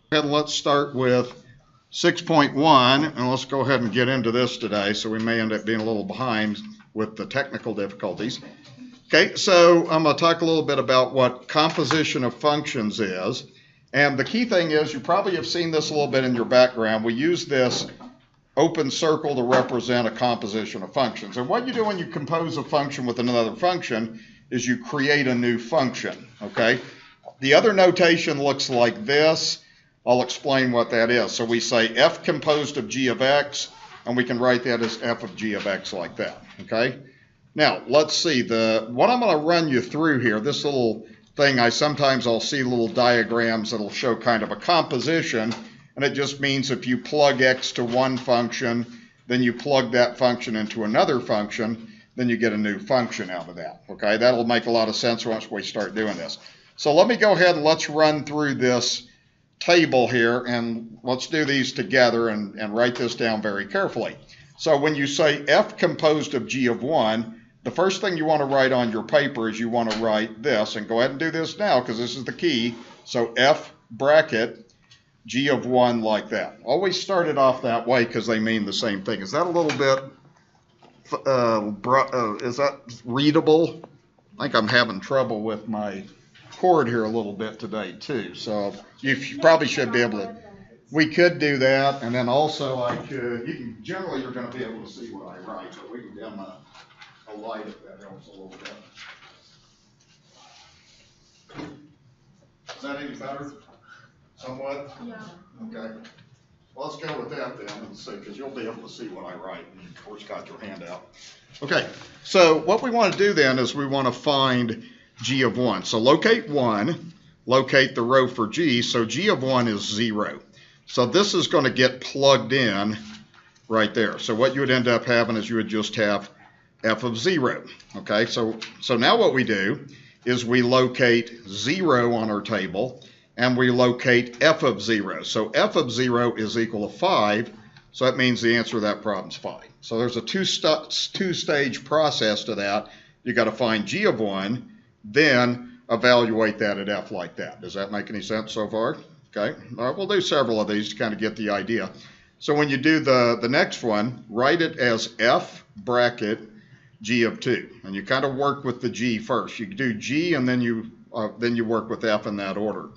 And let's start with 6.1, and let's go ahead and get into this today, so we may end up being a little behind with the technical difficulties. Okay, so I'm going to talk a little bit about what composition of functions is. And the key thing is, you probably have seen this a little bit in your background. We use this open circle to represent a composition of functions. And what you do when you compose a function with another function is you create a new function, okay? The other notation looks like this. I'll explain what that is. So we say f composed of g of x, and we can write that as f of g of x like that, okay? Now, let's see, what I'm going to run you through here, this little thing, I'll see little diagrams that'll show kind of a composition, and it just means if you plug x to one function, then you plug that function into another function, then you get a new function out of that, okay? That'll make a lot of sense once we start doing this. So let me go ahead and let's run through this table here, and let's do these together and write this down very carefully. So when you say f composed of g of 1, the first thing you want to write on your paper is you want to write this, and go ahead and do this now because this is the key. So f bracket g of 1 like that. Always start it off that way because they mean the same thing. Is that a little bit, is that readable? I think I'm having trouble with my cord here a little bit today too, so you probably should be able to. We could do that, and then also I could, generally you're going to be able to see what I write, but we can dim a light if that helps a little bit. Is that any better? Somewhat? Yeah. Okay. Well, let's go with that then and see, because you'll be able to see what I write, and you of course got your hand out. Okay, so what we want to do then is we want to find g of 1. So locate 1, locate the row for g, so g of 1 is 0. So this is going to get plugged in right there. So what you would end up having is you would just have f of 0. Okay, so now what we do is we locate 0 on our table, and we locate f of 0. So f of 0 is equal to 5, so that means the answer to that problem is 5. So there's a two-stage process to that. You got to find g of 1, then evaluate that at f like that. Does that make any sense so far? Okay, all right, we'll do several of these to kind of get the idea. So when you do the next one, write it as f bracket g of 2, and you kind of work with the g first. You do g, and then you work with f in that order.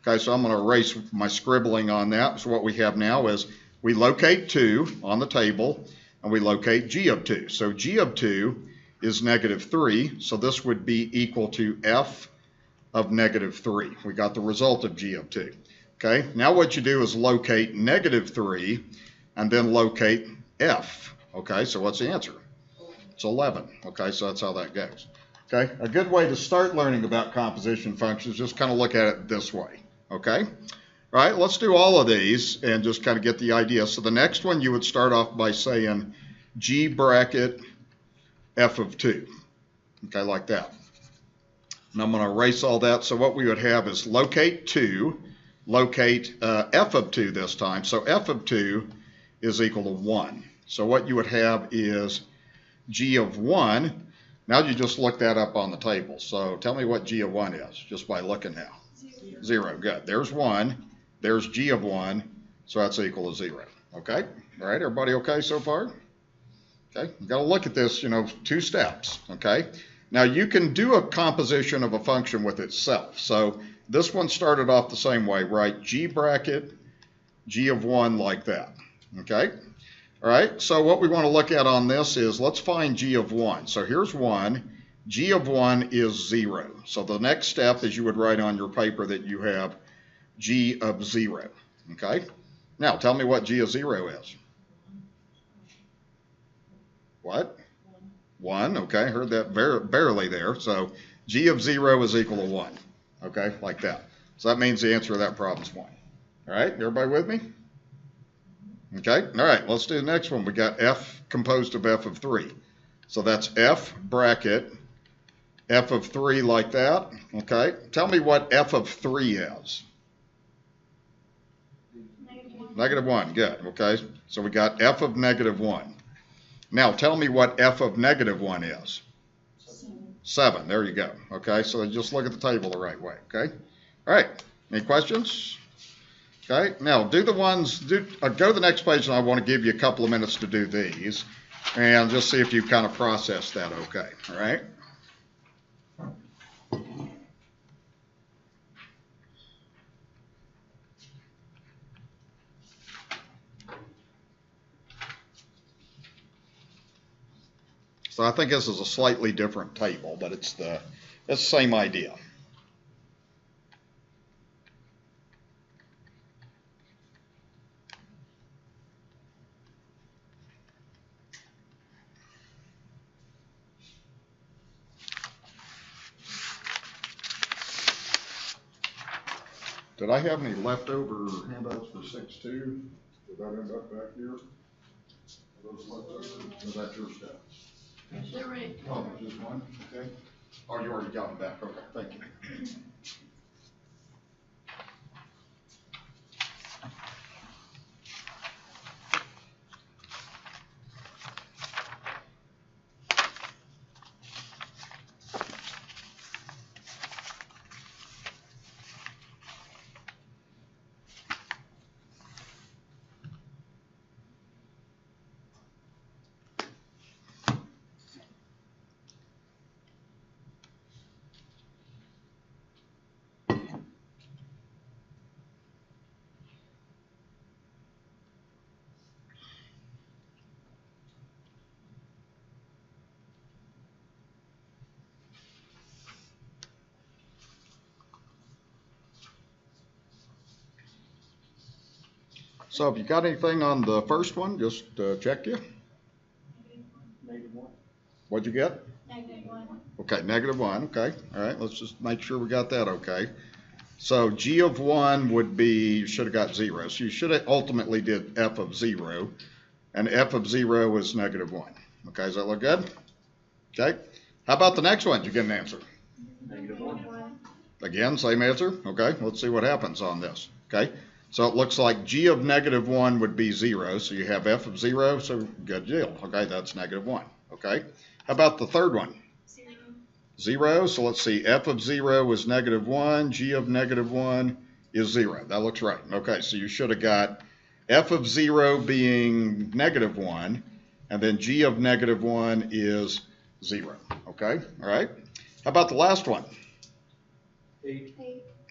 Okay, so I'm going to erase my scribbling on that. So what we have now is we locate 2 on the table, and we locate g of 2. So g of 2 is -3, so this would be equal to f of -3. We got the result of g of 2. Okay, now what you do is locate -3 and then locate f. Okay, so what's the answer? It's 11. Okay, so that's how that goes. Okay, a good way to start learning about composition functions, just kind of look at it this way. Okay, all right, let's do all of these and just kind of get the idea. So the next one you would start off by saying g bracket f of 2. Okay, like that. And I'm going to erase all that. So what we would have is locate 2, locate f of 2 this time. So f of 2 is equal to 1. So what you would have is g of 1. Now you just look that up on the table. So tell me what g of 1 is, just by looking now. 0. Good. There's 1. There's g of 1. So that's equal to 0. Okay? All right, everybody okay so far? Okay, you've got to look at this, 2 steps. Okay? Now you can do a composition of a function with itself. So this one started off the same way, right? G bracket, g of 1 like that. Okay? All right, so what we want to look at on this is let's find g of 1. So here's 1. G of 1 is 0. So the next step is you would write on your paper that you have g of 0. Okay? Now tell me what g of 0 is. What? 1. Okay, heard that barely there. So g of 0 is equal to 1. Okay, like that. So that means the answer to that problem is 1. All right, everybody with me? Okay, all right, let's do the next one. We got f composed of f of 3. So that's f bracket f of 3 like that. Okay, tell me what f of 3 is. -1, good. Okay, so we got f of -1. Now tell me what f of -1 is. 7. There you go. Okay, so just look at the table the right way. Okay. All right. Any questions? Okay. Now do the ones. Go to the next page, and I want to give you a couple of minutes to do these, and just see if you kind of process that. Okay. All right. So I think this is a slightly different table, but it's the same idea. Did I have any leftover handouts for 6-2? Did that end up back here? Are those leftovers? Was that your stuff? They're right. Oh, just one? Okay. Oh, you already got them back. Okay, thank you. So if you got anything on the first one, just check you. -1. What'd you get? -1. Okay, -1. Okay. All right, let's just make sure we got that okay. So g of 1 would be, you should have got 0. So you should have ultimately did f of 0. And f of 0 is -1. Okay, does that look good? Okay. How about the next one? Did you get an answer? -1. Again, same answer. Okay, let's see what happens on this. Okay. So it looks like g of -1 would be 0. So you have f of 0. So good deal. Okay, that's -1. Okay. How about the third one? 0. So let's see. F of 0 is -1. G of -1 is 0. That looks right. Okay, so you should have got f of 0 being -1, and then g of -1 is 0. Okay, all right. How about the last one? 8.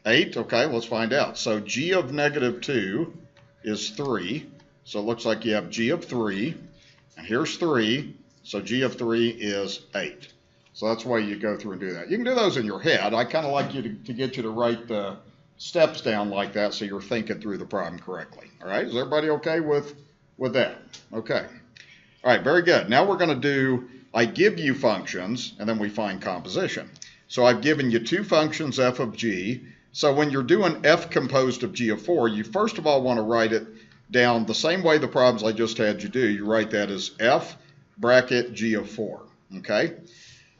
8. Okay, let's find out. So g of -2 is 3. So it looks like you have g of 3, and here's 3. So g of 3 is 8. So that's why you go through and do that. You can do those in your head. I kind of like you to get you to write the steps down like that so you're thinking through the problem correctly. All right, is everybody okay with that? Okay. All right, very good. Now we're going to do, I give you functions, and then we find composition. So I've given you two functions, f of g. So when you're doing f composed of g of 4, you first of all want to write it down the same way the problems I just had you do. You write that as f bracket g of 4, okay?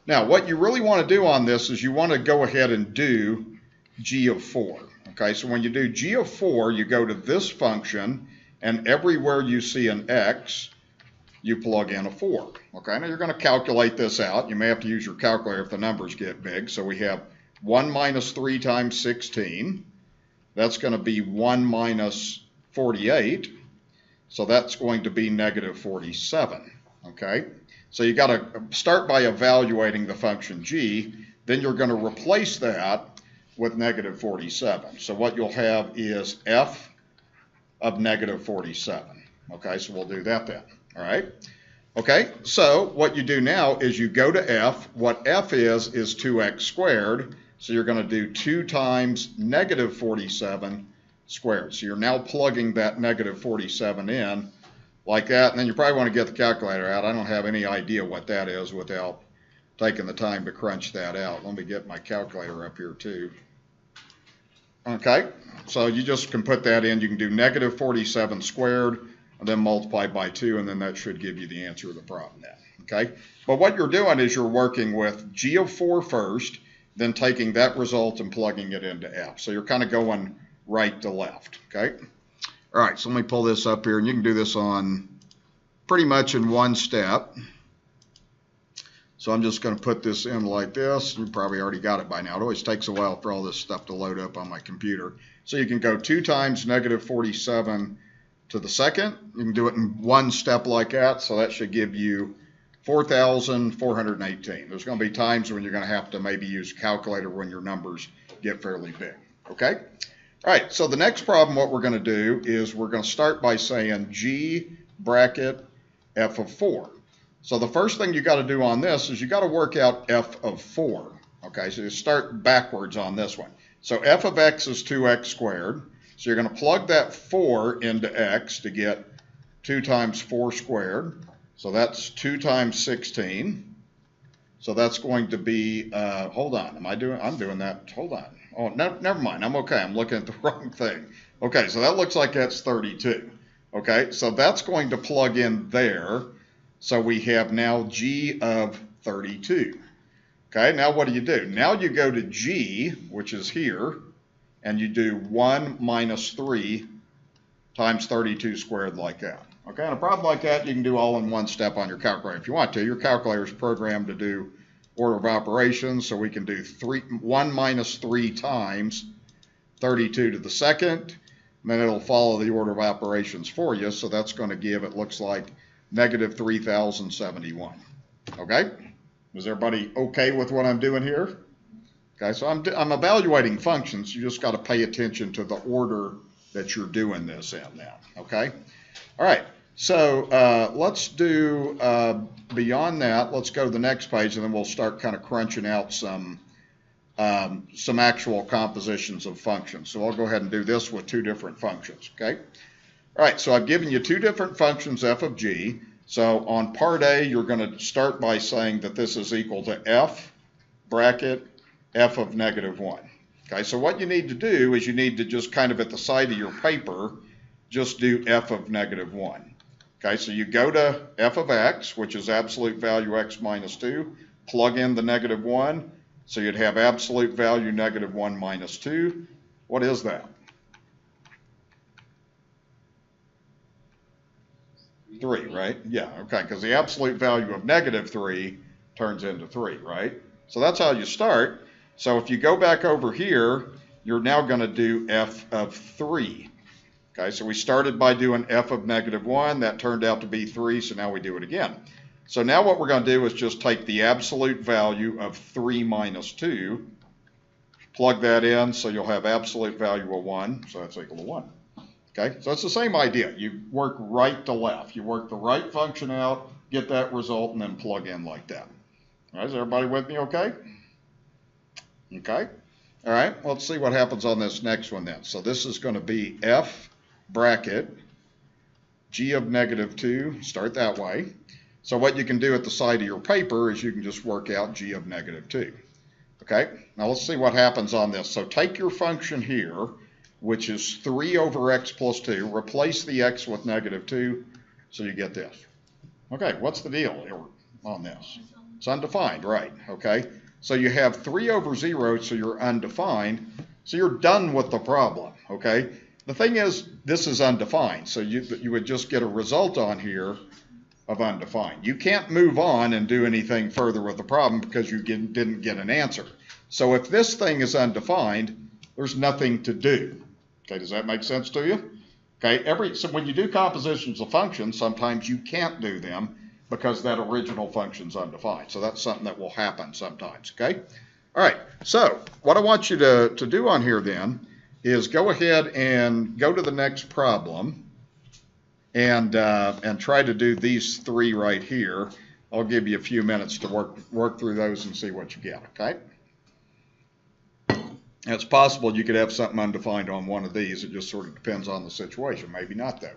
Now, what you really want to do on this is you want to go ahead and do g of 4, okay? So when you do g of 4, you go to this function, and everywhere you see an x, you plug in a 4, okay? Now, you're going to calculate this out. You may have to use your calculator if the numbers get big. So we have 1 minus 3 times 16. That's going to be 1 minus 48. So that's going to be negative 47, okay? So you got to start by evaluating the function g. Then you're going to replace that with negative 47. So what you'll have is f of negative 47. Okay, so we'll do that then. All right. Okay, so what you do now is you go to f. What f is 2x squared. So you're going to do 2 times negative 47 squared. So you're now plugging that negative 47 in like that. And then you probably want to get the calculator out. I don't have any idea what that is without taking the time to crunch that out. Let me get my calculator up here too. Okay, so you just can put that in. You can do negative 47 squared and then multiply by 2, and then that should give you the answer to the problem then. Okay, but what you're doing is you're working with g of 4 first, then taking that result and plugging it into f. So you're kind of going right to left. Okay, all right, so let me pull this up here, and you can do this on pretty much in one step. So I'm just going to put this in like this. You probably already got it by now. It always takes a while for all this stuff to load up on my computer. So you can go 2 times negative 47 to the second. You can do it in one step like that. So that should give you 4,418. There's going to be times when you're going to have to maybe use a calculator when your numbers get fairly big. Okay? All right, so the next problem, what we're going to do is we're going to start by saying G bracket f of 4. So the first thing you got to do on this is you got to work out f of 4. Okay, so you start backwards on this one. So f of x is 2x squared. So you're going to plug that 4 into x to get 2 times 4 squared. So that's 2 times 16. So that's going to be, hold on, I'm doing that, hold on. Oh, no, never mind, I'm okay, I'm looking at the wrong thing. Okay, so that looks like that's 32. Okay, so that's going to plug in there. So we have now G of 32. Okay, now what do? Now you go to G, which is here, and you do 1 minus 3 times 32 squared like that. Okay, and a problem like that you can do all in one step on your calculator if you want to. Your calculator is programmed to do order of operations, so we can do 1 minus 3 times 32 to the second, and then it'll follow the order of operations for you, so that's going to give, it looks like, negative 3,071. Okay? Is everybody okay with what I'm doing here? Okay, so I'm evaluating functions. You just got to pay attention to the order that you're doing this in now. Okay? All right. So let's do, beyond that, let's go to the next page, and then we'll start kind of crunching out some actual compositions of functions. So I'll go ahead and do this with 2 different functions. Okay? All right, so I've given you 2 different functions, f of g. So on part A, you're going to start by saying that this is equal to f bracket f of negative 1. Okay, so what you need to do is you need to just kind of at the side of your paper, just do f of negative 1. Okay, so you go to f of x, which is absolute value x minus 2, plug in the negative 1, so you'd have absolute value negative 1 minus 2. What is that? 3, right? Yeah, okay, because the absolute value of negative 3 turns into 3, right? So that's how you start. So if you go back over here, you're now going to do f of 3. Okay, so we started by doing f of negative 1. That turned out to be 3, so now we do it again. So now what we're going to do is just take the absolute value of 3 minus 2, plug that in, so you'll have absolute value of 1, so that's equal to 1. Okay, so it's the same idea. You work right to left. You work the right function out, get that result, and then plug in like that. All right, is everybody with me okay? Okay. All right, let's see what happens on this next one then. So this is going to be f bracket g of negative 2. Start that way. So what you can do at the side of your paper is you can just work out g of negative 2. Okay, now let's see what happens on this. So take your function here, which is 3 over x plus 2. Replace the x with negative 2, so you get this. Okay, what's the deal here on this? It's undefined, right? Okay, so you have 3 over 0, so you're undefined. So you're done with the problem, okay? The thing is, this is undefined, so you would just get a result on here of undefined. You can't move on and do anything further with the problem because you didn't get an answer. So if this thing is undefined, there's nothing to do. Okay, does that make sense to you? Okay, so when you do compositions of functions, sometimes you can't do them because that original function's undefined. So that's something that will happen sometimes, okay? All right, so what I want you to do on here then is go ahead and go to the next problem and try to do these 3 right here. I'll give you a few minutes to work through those and see what you get, okay? It's possible you could have something undefined on one of these. It just sort of depends on the situation. Maybe not, though.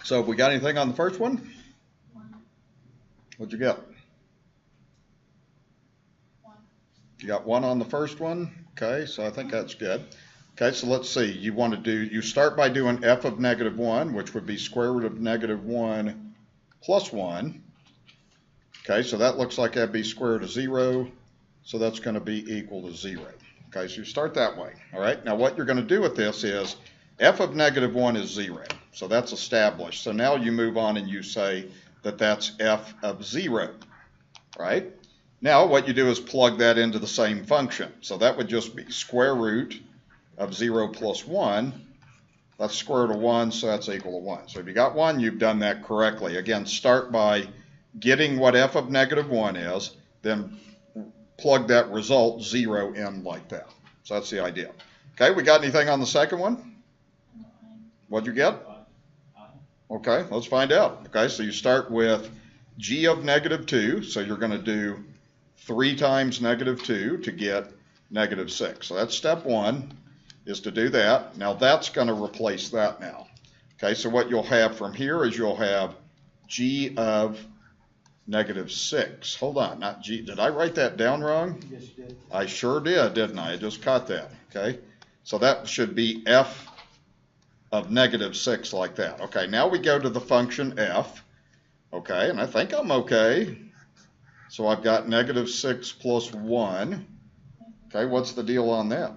So have we got anything on the first one? 1. What'd you get? 1. You got 1 on the first one? Okay, so I think that's good. Okay, so let's see. You start by doing f of -1, which would be square root of -1 plus 1. Okay, so that looks like that'd be square root of 0. So that's going to be equal to 0. Okay, so you start that way. All right, now what you're going to do with this is f of -1 is 0. So that's established. So now you move on and you say that that's f of 0. Right? Now what you do is plug that into the same function. So that would just be square root of 0 plus 1. That's square root of 1, so that's equal to 1. So if you got 1, you've done that correctly. Again, start by getting what f of -1 is, then plug that result 0 in like that. So that's the idea. Okay, we got anything on the second one? What'd you get? Okay, let's find out. Okay, so you start with g of -2, so you're going to do 3 times -2 to get -6. So that's step 1, is to do that. Now that's going to replace that now. Okay, so what you'll have from here is you'll have g of -6. Hold on, not g. Did I write that down wrong? Yes, you did. I sure did, didn't I? I just caught that. Okay, so that should be f of -6 like that. Okay, now we go to the function f. Okay, and I think I'm okay. So I've got -6 plus 1. Okay, what's the deal on that?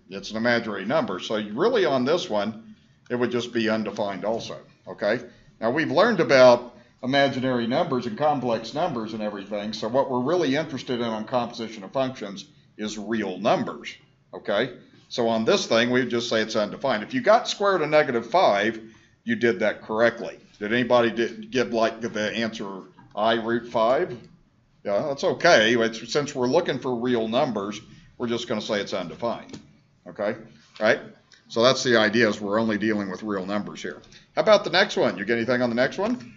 It's an imaginary number. So really on this one, it would just be undefined also. Okay, now we've learned about imaginary numbers and complex numbers and everything. So what we're really interested in on composition of functions is real numbers. Okay, so on this thing, we would just say it's undefined. If you got square root of -5, you did that correctly. Did anybody get like the answer I root 5? Yeah, that's okay. Since we're looking for real numbers, we're just going to say it's undefined. Okay, right? So that's the idea, is we're only dealing with real numbers here. How about the next one? You get anything on the next one?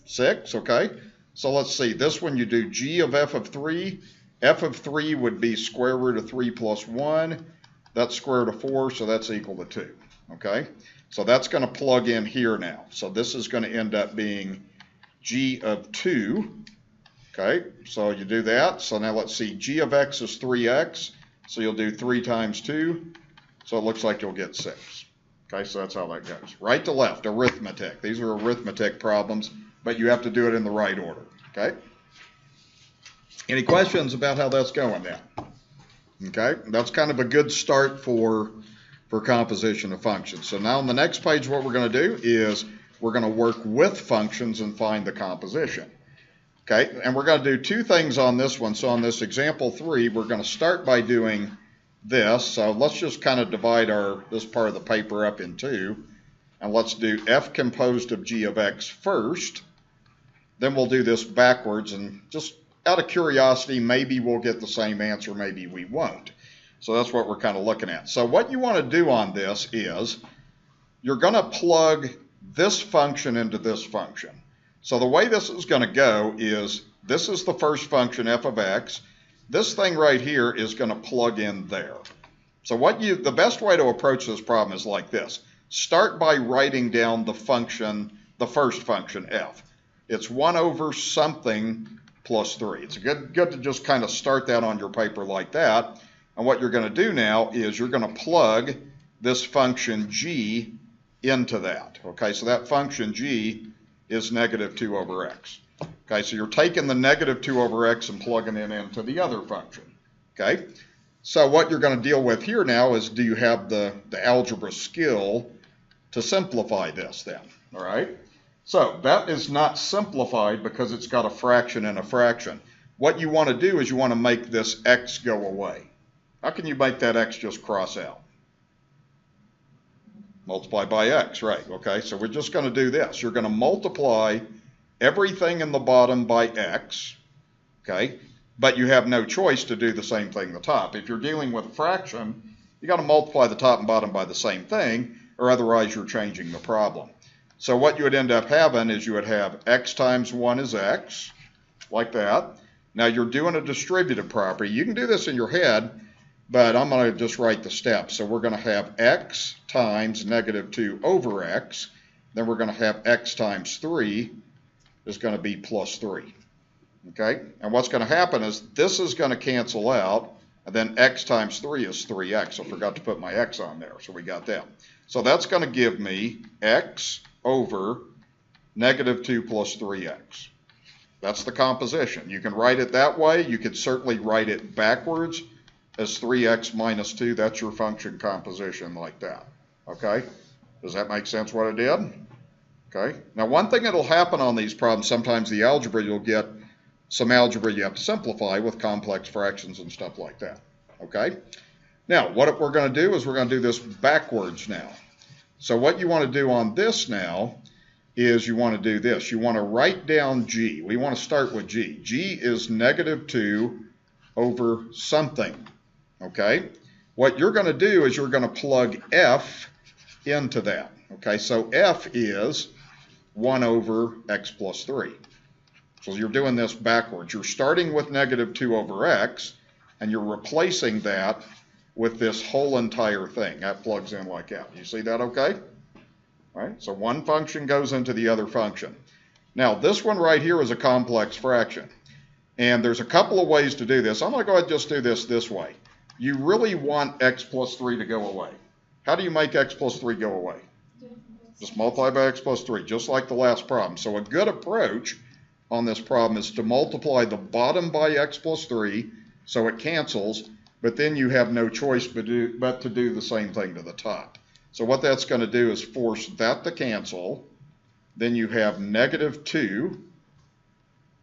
6, okay. So let's see. This one you do g of f of 3. F of 3 would be square root of 3 plus 1. That's square root of 4, so that's equal to 2. Okay, so that's going to plug in here now. So this is going to end up being g of 2. Okay, so you do that. So now let's see. G of x is 3x. So you'll do 3 times 2. So it looks like you'll get 6. Okay, so that's how that goes. Right to left, arithmetic. These are arithmetic problems, but you have to do it in the right order. Okay? Any questions about how that's going now? Okay, that's kind of a good start for composition of functions. So now on the next page, what we're going to do is we're going to work with functions and find the composition. Okay, and we're going to do 2 things on this one. So on this example 3, we're going to start by doing this. So let's just kind of divide this part of the paper up in 2. And let's do f composed of g of x first. Then we'll do this backwards, and just out of curiosity, maybe we'll get the same answer, maybe we won't. So that's what we're kind of looking at. So what you want to do on this is you're going to plug this function into this function. So the way this is going to go is this is the first function, f of x. This thing right here is going to plug in there. So the best way to approach this problem is like this. Start by writing down the first function, f. It's 1 over something plus 3. It's good to just kind of start that on your paper like that. And what you're going to do now is you're going to plug this function g into that. Okay, so that function g is -2 over x. Okay, so you're taking the -2 over x and plugging it into the other function. Okay, so what you're going to deal with here now is, do you have the algebra skill to simplify this then? All right, so that is not simplified because it's got a fraction and a fraction. What you want to do is you want to make this x go away. How can you make that x just cross out? Multiply by x, right? Okay, so we're just going to do this. You're going to multiply everything in the bottom by x, okay? But you have no choice to do the same thing in the top. If you're dealing with a fraction, you got to multiply the top and bottom by the same thing, or otherwise you're changing the problem. So what you would end up having is you would have x times 1 is x, like that. Now you're doing a distributive property. You can do this in your head, but I'm going to just write the steps. So we're going to have x times -2 over x. then we're going to have x times 3 is going to be plus 3. Okay? And what's going to happen is this is going to cancel out, and then x times 3 is 3x. I forgot to put my x on there, so we got that. So that's going to give me x over negative 2 plus 3x. That's the composition. You can write it that way. You could certainly write it backwards as 3x minus 2. That's your function composition like that. Okay? Does that make sense what I did? Okay? Now, one thing that'll happen on these problems, sometimes the algebra, you'll get some algebra you have to simplify with complex fractions and stuff like that. Okay? Now, what we're going to do is we're going to do this backwards now. So what you want to do on this now is you want to do this. You want to write down g. We want to start with g. g is negative 2 over something. Okay? What you're going to do is you're going to plug f into that. Okay? So f is 1 over x plus 3. So you're doing this backwards. You're starting with negative 2 over x, and you're replacing that with this whole entire thing. That plugs in like that. You see that okay? All right, so one function goes into the other function. Now, this one right here is a complex fraction. And there's a couple of ways to do this. I'm going to go ahead and just do this way. You really want x plus 3 to go away. How do you make x plus 3 go away? Just multiply by x plus 3, just like the last problem. So a good approach on this problem is to multiply the bottom by x plus 3 so it cancels, but then you have no choice but to do the same thing to the top. So what that's going to do is force that to cancel. Then you have negative 2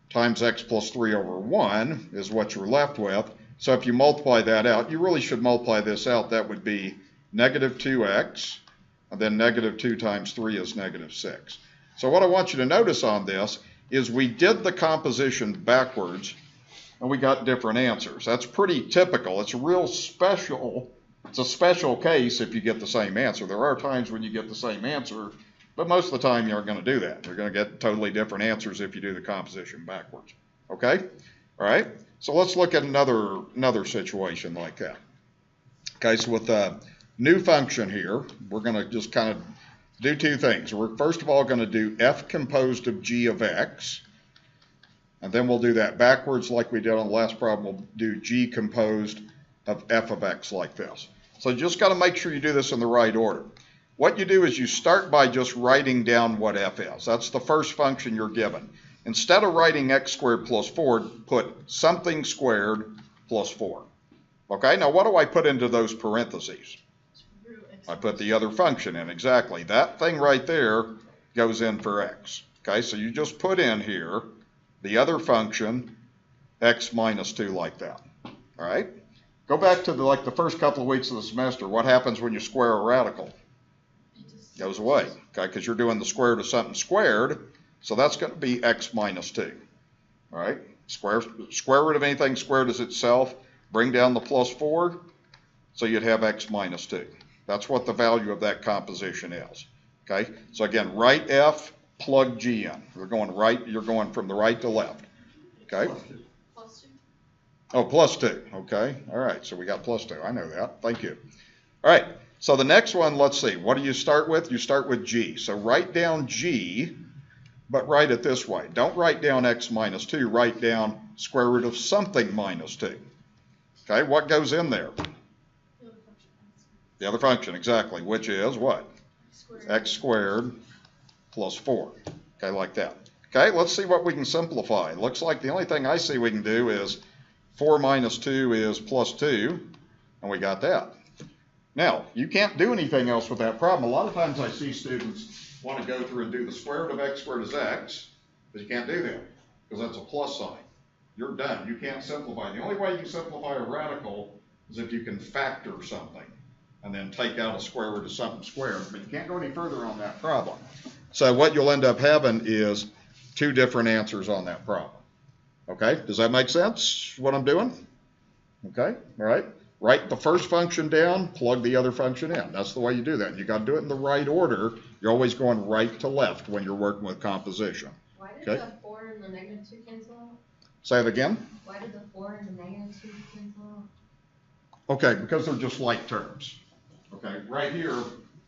times x plus 3 over 1 is what you're left with. So if you multiply that out, you really should multiply this out. That would be negative 2x, and then negative 2 times 3 is negative 6. So what I want you to notice on this is we did the composition backwards, and we got different answers. That's pretty typical. It's real special. It's a special case if you get the same answer. There are times when you get the same answer, but most of the time you aren't going to do that. You're going to get totally different answers if you do the composition backwards. Okay? All right? So let's look at another situation like that. Okay, so with a new function here, we're going to just kind of do two things. We're first of all going to do f composed of g of x, and then we'll do that backwards like we did on the last problem. We'll do g composed of f of x like this. So you just got to make sure you do this in the right order. What you do is you start by just writing down what f is. That's the first function you're given. Instead of writing x squared plus 4, put something squared plus 4. Okay, now what do I put into those parentheses? I put the other function in, exactly. That thing right there goes in for x. Okay, so you just put in here the other function, x minus 2 like that. All right? Go back to the first couple of weeks of the semester. What happens when you square a radical? It goes away, okay, because you're doing the square root of something squared, so that's going to be x minus 2. All right? Square root of anything squared is itself. Bring down the plus 4, so you'd have x minus 2. That's what the value of that composition is. Okay? So again, write f, plug g in. You're going from the right to left. Okay? Plus 2. Oh, plus 2. Okay. All right. So we got plus 2. I know that. Thank you. All right. So the next one, let's see. What do you start with? You start with g. So write down g, but write it this way. Don't write down x minus 2. Write down square root of something minus 2. Okay. What goes in there? The other function, exactly, which is what? X squared plus 4. Okay, like that. Okay, let's see what we can simplify. Looks like the only thing I see we can do is 4 minus 2 is plus 2, and we got that. Now, you can't do anything else with that problem. A lot of times I see students want to go through and do the square root of x squared is x, but you can't do that because that's a plus sign. You're done. You can't simplify. The only way you can simplify a radical is if you can factor something and then take out a square root of something squared, but you can't go any further on that problem. So what you'll end up having is two different answers on that problem. Okay, does that make sense, what I'm doing? Okay, all right. Write the first function down, plug the other function in. That's the way you do that. You got to do it in the right order. You're always going right to left when you're working with composition. Why did the 4 and the negative 2 cancel out? Say it again. Why did the 4 and the negative 2 cancel out? Okay, because they're just like terms. Okay, right here,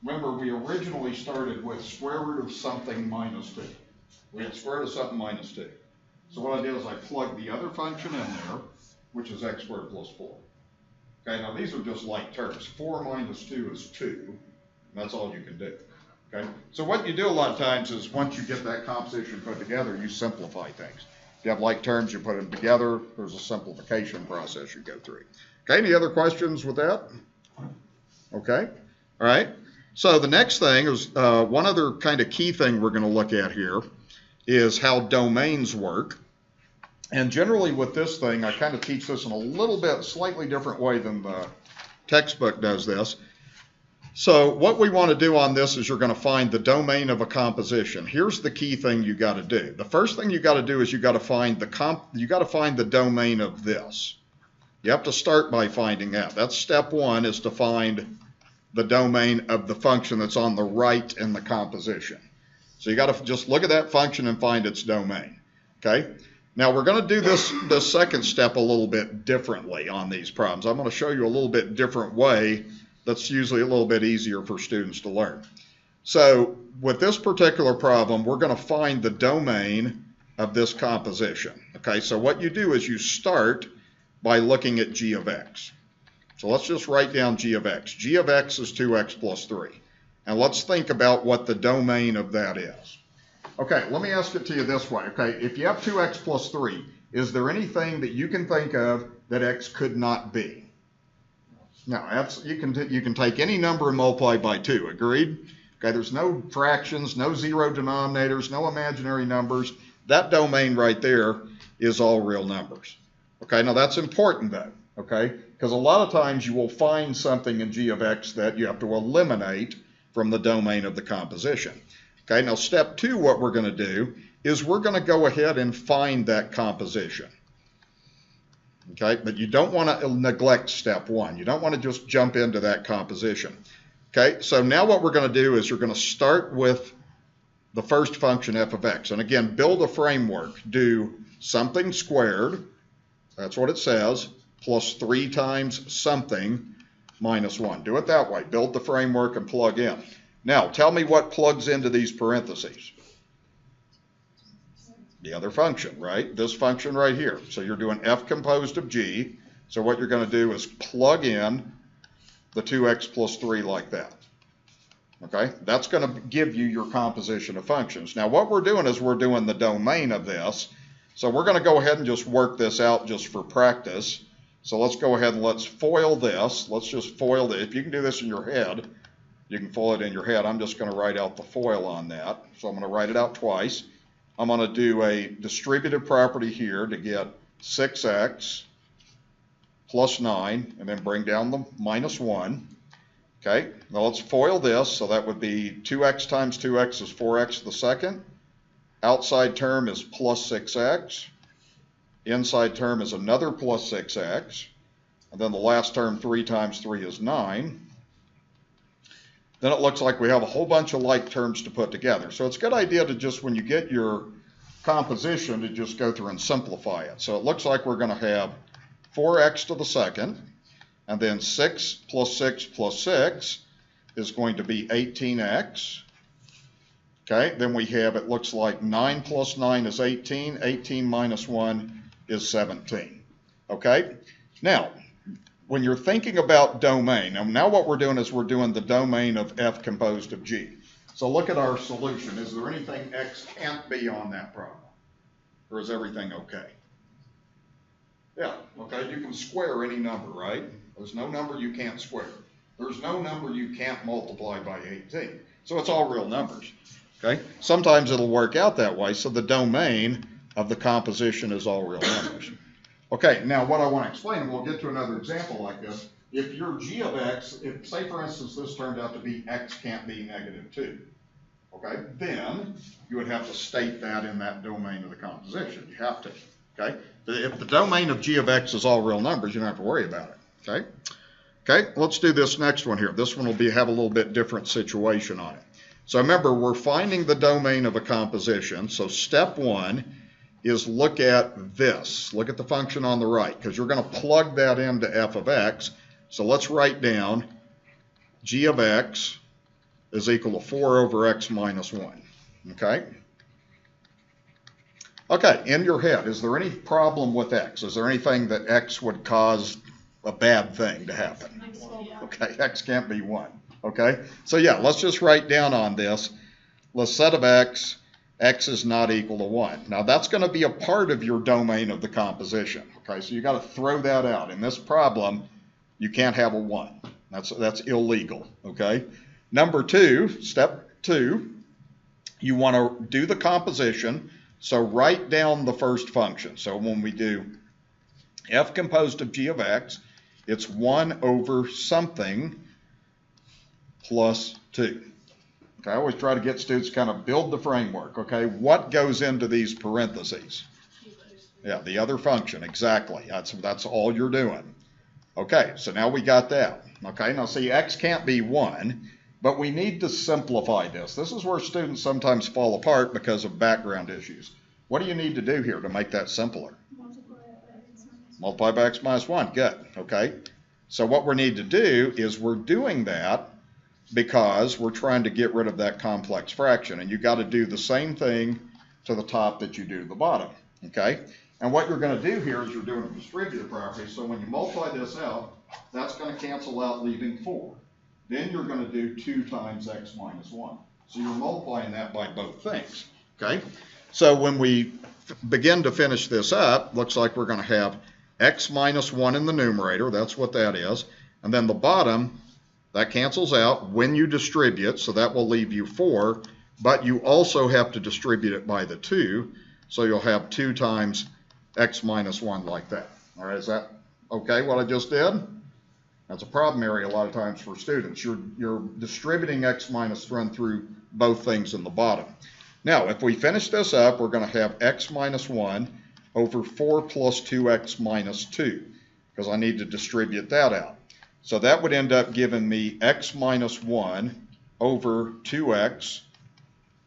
remember we originally started with square root of something minus 2. We had square root of something minus 2. So what I did is I plugged the other function in there, which is x squared plus 4. Okay, now these are just like terms. 4 minus 2 is 2, and that's all you can do. Okay, so what you do a lot of times is once you get that composition put together, you simplify things. If you have like terms, you put them together. There's a simplification process you go through. Okay, any other questions with that? Okay, all right. So the next thing is one other kind of key thing we're going to look at here is how domains work. And generally with this thing, I kind of teach this in a little bit slightly different way than the textbook does this. So what we want to do on this is you're going to find the domain of a composition. Here's the key thing you got to do. The first thing you got to do is you got to find the domain of this. You have to start by finding that. That's step one, is to find the domain of the function that's on the right in the composition. So you got to just look at that function and find its domain. Okay? Now we're going to do this second step a little bit differently on these problems. I'm going to show you a little bit different way that's usually a little bit easier for students to learn. So with this particular problem, we're going to find the domain of this composition. Okay, so what you do is you start by looking at g of x. So let's just write down g of x. G of x is 2x plus 3. And let's think about what the domain of that is. Okay, let me ask it to you this way. Okay, if you have 2x plus 3, is there anything that you can think of that x could not be? No, you can take any number and multiply by 2. Agreed? Okay, there's no fractions, no zero denominators, no imaginary numbers. That domain right there is all real numbers. Okay, now that's important though, okay? Because a lot of times you will find something in g of x that you have to eliminate from the domain of the composition. Okay, now step 2, what we're going to do is we're going to go ahead and find that composition. Okay, but you don't want to neglect step 1. You don't want to just jump into that composition. Okay, so now what we're going to do is you're going to start with the first function f of x. And again, build a framework. Do something squared, that's what it says, plus 3 times something minus 1. Do it that way. Build the framework and plug in. Now, tell me what plugs into these parentheses. The other function, right? This function right here. So you're doing f composed of g. So what you're going to do is plug in the 2x plus 3 like that. Okay? That's going to give you your composition of functions. Now, what we're doing is we're doing the domain of this. So we're going to go ahead and just work this out just for practice. So let's go ahead and let's FOIL this. Let's just FOIL it. If you can do this in your head, you can FOIL it in your head. I'm just going to write out the FOIL on that. So I'm going to write it out twice. I'm going to do a distributive property here to get 6x plus 9, and then bring down the minus 1. Okay, now let's FOIL this. So that would be 2x times 2x is 4x to the second. Outside term is plus 6x. Inside term is another plus 6x. And then the last term, 3 times 3 is 9. Then it looks like we have a whole bunch of like terms to put together. So it's a good idea to just, when you get your composition, to just go through and simplify it. So it looks like we're going to have 4x to the second, and then 6 plus 6 plus 6 is going to be 18x. Okay, then we have, it looks like 9 plus 9 is 18, 18 minus 1 is 17. Okay, now, when you're thinking about domain, now what we're doing is we're doing the domain of f composed of g. So look at our solution. Is there anything x can't be on that problem? Or is everything okay? Yeah, okay, you can square any number, right? There's no number you can't square. There's no number you can't multiply by 18. So it's all real numbers, okay? Sometimes it'll work out that way, so the domain of the composition is all real numbers. Okay, now what I want to explain, and we'll get to another example like this, if your g of x, if say for instance this turned out to be x can't be negative 2, okay, then you would have to state that in that domain of the composition. You have to, okay? If the domain of g of x is all real numbers, you don't have to worry about it, okay? Okay, let's do this next one here. This one will have a little bit different situation on it. So remember, we're finding the domain of a composition, so step 1 is look at this. Look at the function on the right, because you're going to plug that into f of x. So let's write down g of x is equal to 4 over x minus 1. Okay? Okay, in your head, is there any problem with x? Is there anything that x would cause a bad thing to happen? Okay, x can't be 1. Okay? So yeah, let's just write down on this. Let's set of x is not equal to 1. Now that's going to be a part of your domain of the composition. Okay, so you got to throw that out. In this problem, you can't have a 1. That's illegal. Okay? Number 2, step 2, you want to do the composition. So write down the first function. So when we do f composed of g of x, it's 1 over something plus 2. Okay, I always try to get students to kind of build the framework. Okay, what goes into these parentheses? Yeah, the other function, exactly. That's all you're doing. Okay, so now we got that. Okay, now see, x can't be 1, but we need to simplify this. This is where students sometimes fall apart because of background issues. What do you need to do here to make that simpler? Multiply by x minus 1. Good. Okay, so what we need to do is we're doing that because we're trying to get rid of that complex fraction, and you got to do the same thing to the top that you do to the bottom. Okay, and what you're going to do here is you're doing a distributive property, so when you multiply this out, that's going to cancel out, leaving 4. Then you're going to do 2 times x minus 1. So you're multiplying that by both things. Okay, so when we begin to finish this up, looks like we're going to have x minus 1 in the numerator, that's what that is, and then the bottom, that cancels out when you distribute, so that will leave you 4, but you also have to distribute it by the 2, so you'll have 2 times x minus 1 like that. All right, is that okay what I just did? That's a problem area a lot of times for students. You're distributing x minus 1 through both things in the bottom. Now, if we finish this up, we're going to have x minus 1 over 4 plus 2x minus 2, because I need to distribute that out. So that would end up giving me x minus 1 over 2x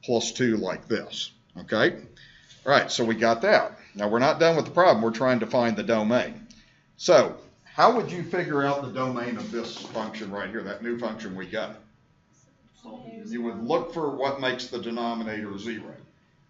plus 2 like this. Okay? All right, so we got that. Now, we're not done with the problem. We're trying to find the domain. So how would you figure out the domain of this function right here, that new function we got? You would look for what makes the denominator 0.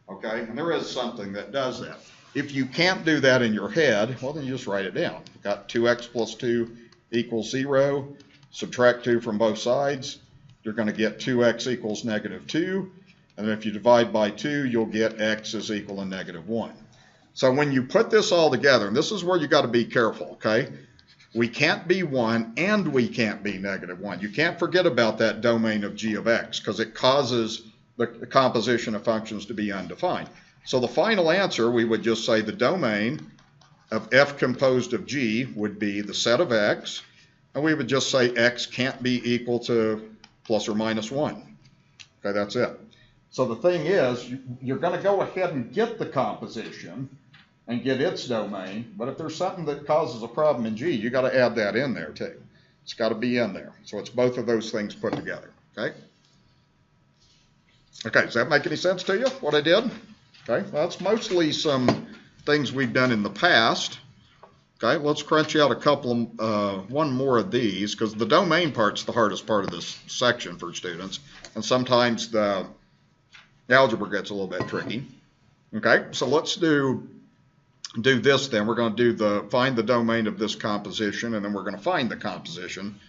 Okay? And there is something that does that. If you can't do that in your head, well, then you just write it down. You've got 2x plus 2 equals 0. Subtract 2 from both sides. You're going to get 2x equals negative 2. And if you divide by 2, you'll get x is equal to negative 1. So when you put this all together, and this is where you got to be careful, okay? We can't be 1 and we can't be negative 1. You can't forget about that domain of g of x because it causes the composition of functions to be undefined. So the final answer, we would just say the domain of f composed of g would be the set of x, and we would just say x can't be equal to plus or minus 1. Okay, that's it. So the thing is, you're going to go ahead and get the composition and get its domain, but if there's something that causes a problem in G, you got to add that in there too. It's got to be in there. So it's both of those things put together, okay? Okay, does that make any sense to you, what I did? Okay, well, that's mostly some things we've done in the past. Okay, let's crunch out a couple, one more of these, because the domain part's the hardest part of this section for students, and sometimes the algebra gets a little bit tricky. Okay, so let's do this then. We're going to do find the domain of this composition, and then we're going to find the composition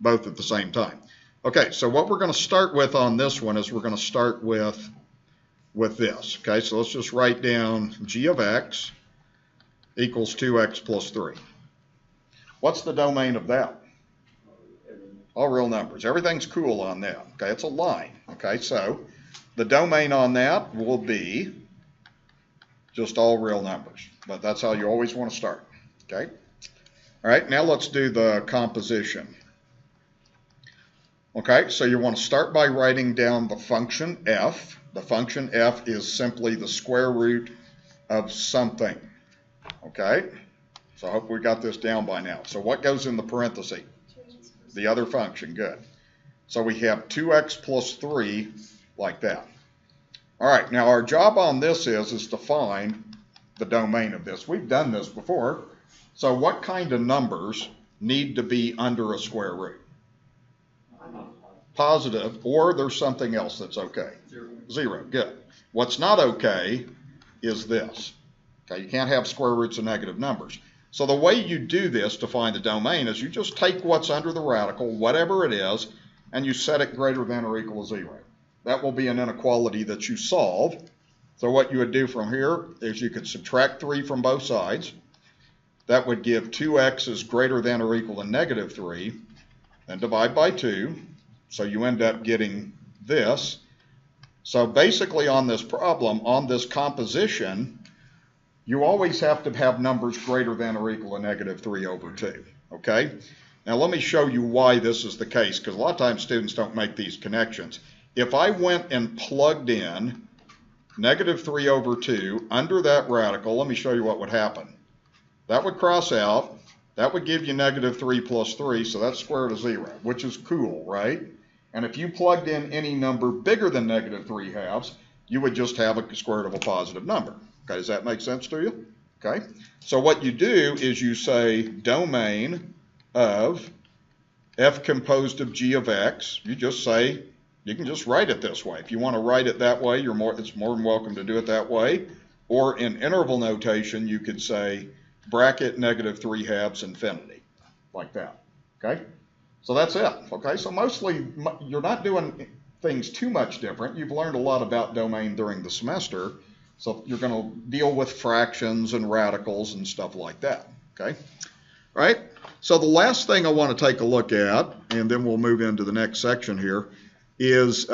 both at the same time. Okay, so what we're going to start with on this one is we're going to start with this. Okay, so let's just write down g of x equals 2x plus 3. What's the domain of that? All real numbers. Everything's cool on that. Okay, it's a line. Okay, so the domain on that will be just all real numbers. But that's how you always want to start. Okay? All right, now let's do the composition. Okay, so you want to start by writing down the function f. The function f is simply the square root of something. Okay? So I hope we got this down by now. So what goes in the parenthesis? The other function. Good. So we have 2x plus 3 like that. All right, now our job on this is to find the domain of this. We've done this before. So what kind of numbers need to be under a square root? positive, or there's something else that's okay. 0, good. What's not okay is this. Okay, you can't have square roots of negative numbers. So the way you do this to find the domain is you just take what's under the radical, whatever it is, and you set it greater than or equal to 0. That will be an inequality that you solve. So what you would do from here is you could subtract 3 from both sides. That would give 2x is greater than or equal to negative 3, and divide by 2. So you end up getting this. So basically on this problem, on this composition, you always have to have numbers greater than or equal to negative 3 over 2, okay? Now let me show you why this is the case, because a lot of times students don't make these connections. If I went and plugged in negative 3 over 2 under that radical, let me show you what would happen. That would cross out. That would give you negative 3 plus 3, so that's square root of 0, which is cool, right? And if you plugged in any number bigger than negative 3 halves, you would just have a square root of a positive number. Okay, does that make sense to you? Okay, so what you do is you say domain of f composed of g of x. You just say, you can just write it this way. If you want to write it that way, it's more than welcome to do it that way. Or in interval notation, you could say bracket negative 3 halves infinity, like that. Okay, so that's it. Okay, so mostly you're not doing things too much different. You've learned a lot about domain during the semester. So you're going to deal with fractions and radicals and stuff like that, okay? All right, so the last thing I want to take a look at, and then we'll move into the next section here, is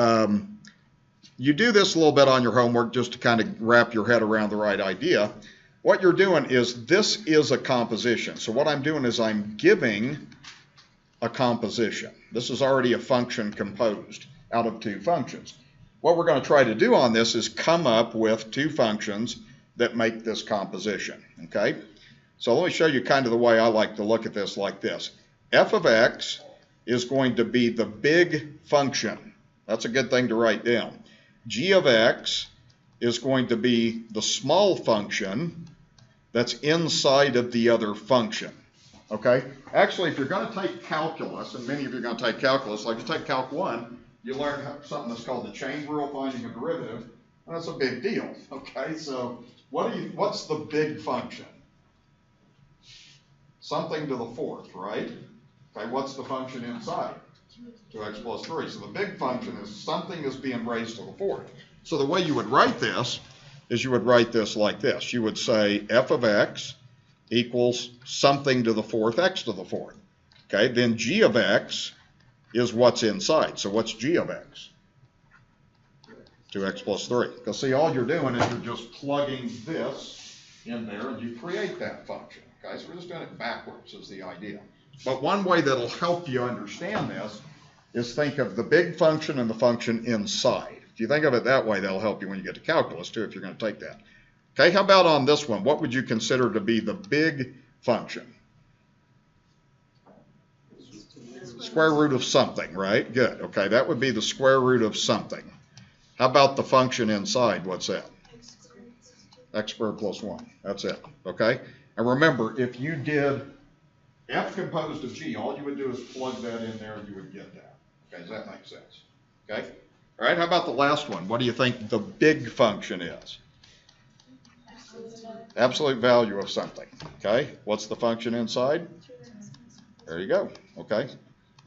you do this a little bit on your homework just to kind of wrap your head around the right idea. What you're doing is this is a composition. So what I'm doing is I'm giving a composition. This is already a function composed out of 2 functions. What we're going to try to do on this is come up with 2 functions that make this composition, okay? So let me show you kind of the way I like to look at this like this. F of x is going to be the big function. That's a good thing to write down. G of x is going to be the small function that's inside of the other function, okay? Actually, if you're going to take calculus, and many of you are going to take calculus, like you take Calc 1, you learn something that's called the chain rule, finding a derivative, and that's a big deal, okay? So what's the big function? Something to the 4th, right? Okay, what's the function inside? 2x plus 3. So the big function is something is being raised to the 4th. So the way you would write this is you would write this like this. You would say f of x equals something to the 4th, x to the 4th. Okay, then g of x is what's inside. So what's g of x? 2x plus 3. Because see, all you're doing is you're just plugging this in there and you create that function. Okay, so we're just doing it backwards is the idea. But one way that'll help you understand this is think of the big function and the function inside. If you think of it that way, that'll help you when you get to calculus too, if you're going to take that. Okay, how about on this one? What would you consider to be the big function? Square root of something, right? Good. Okay, that would be the square root of something. How about the function inside? What's that? X squared plus 1. That's it. Okay? And remember, if you did f composed of g, all you would do is plug that in there and you would get that. Okay, does that make sense? Okay? All right, how about the last one? What do you think the big function is? Absolute value of something. Okay? What's the function inside? There you go. Okay?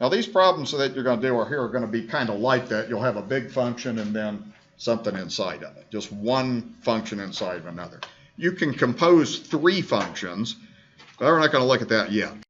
Now these problems that you're going to do here are going to be kind of like that. You'll have a big function and then something inside of it. Just one function inside of another. You can compose 3 functions, but we're not going to look at that yet.